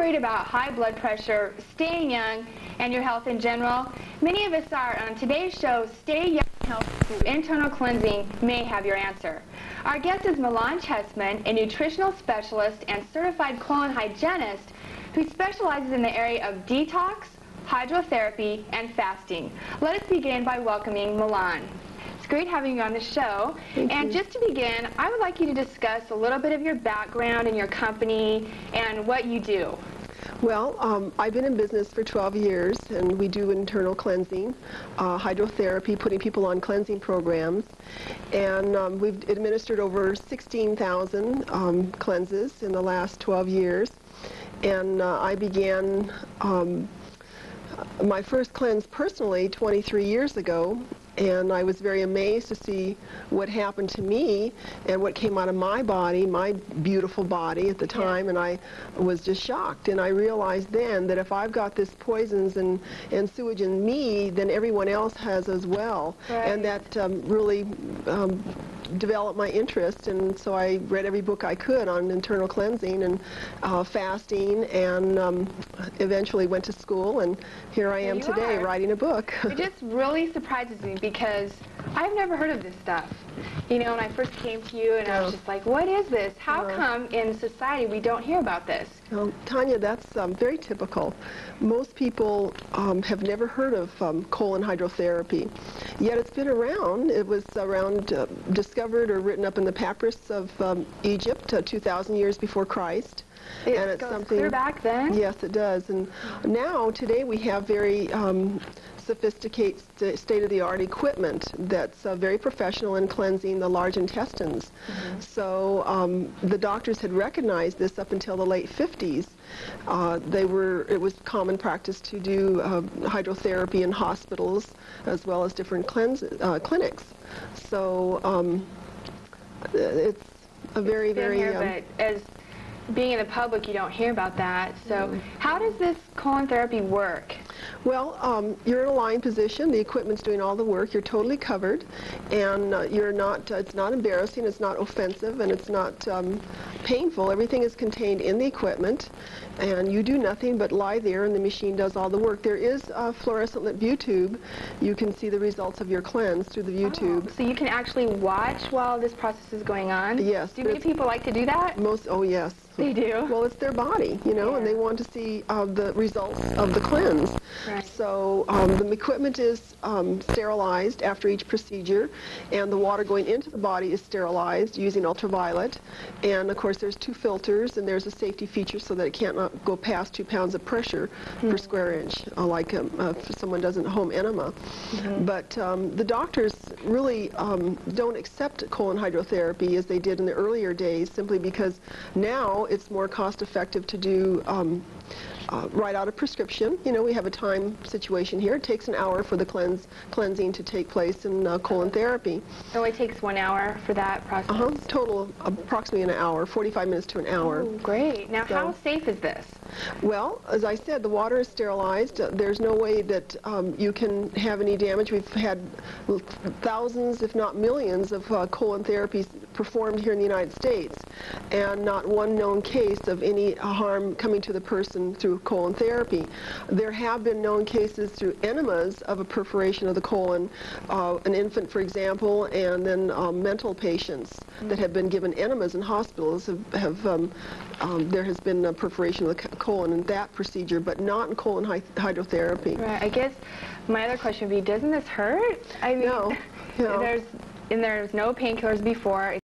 worried about high blood pressure, staying young, and your health in general? Many of us are. On today's show, Stay Young and Healthy Through Internal Cleansing may have your answer. Our guest is Milan Chessman, a nutritional specialist and certified colon hygienist who specializes in the area of detox, hydrotherapy, and fasting. Let us begin by welcoming Milan. It's great having you on the show. And just to begin, I would like you to discuss a little bit of your background and your company and what you do. Well, I've been in business for 12 years, and we do internal cleansing, hydrotherapy, putting people on cleansing programs, and we've administered over 16,000 cleanses in the last 12 years. And I began my first cleanse personally 23 years ago, and I was very amazed to see what happened to me and what came out of my body, my beautiful body at the time, and I was just shocked. And I realized then that if I've got this poisons and sewage in me, then everyone else has as well. Right. And that really developed my interest, and so I read every book I could on internal cleansing and fasting, and eventually went to school, and here I am today writing a book. It just really surprises me because I've never heard of this stuff. You know, when I first came to you, and I was just like, what is this? How come in society we don't hear about this? Well, Tanya, that's very typical. Most people have never heard of colon hydrotherapy, yet it's been around. It was discovered or written up in the papyrus of Egypt 2,000 years before Christ. And it's something clear back then? Yes, it does. And now, today, we have very sophisticated, state-of-the-art equipment that's very professional in cleansing the large intestines. So the doctors had recognized this up until the late 50s. It was common practice to do hydrotherapy in hospitals as well as different clinics. So it's a very, but as being in the public, you don't hear about that. So how does this colon therapy work? Well, you're in a lying position. The equipment's doing all the work. You're totally covered, and you're not. It's not embarrassing. It's not offensive, and it's not painful. Everything is contained in the equipment, and you do nothing but lie there, and the machine does all the work. There is a fluorescent lit view tube. You can see the results of your cleanse through the view tube. So you can actually watch while this process is going on? Yes. Do many people like to do that? Oh, yes. They do? Well, it's their body, you know, and they want to see the results of the cleanse. Right. So the equipment is sterilized after each procedure, and the water going into the body is sterilized using ultraviolet. And, of course, there's 2 filters, and there's a safety feature so that it can't go past 2 pounds of pressure per square inch, like if someone does a home enema. But the doctors really don't accept colon hydrotherapy as they did in the earlier days, simply because now it's more cost-effective to do write out a prescription. You know, we have a time situation here. It takes an hour for the cleansing to take place in colon therapy. It only takes 1 hour for that process? Total approximately an hour, 45 minutes to an hour. Oh, great. Now, how safe is this? Well, as I said, the water is sterilized. There's no way that you can have any damage. We've had thousands, if not millions, of colon therapies performed here in the United States, and not one known case of any harm coming to the person through colon therapy. There have been known cases through enemas of a perforation of the colon, an infant, for example, and then mental patients that have been given enemas in hospitals there has been a perforation of the colon in that procedure, but not in colon hydrotherapy. Right. I guess my other question would be, doesn't this hurt? I mean, no. there's no painkillers before.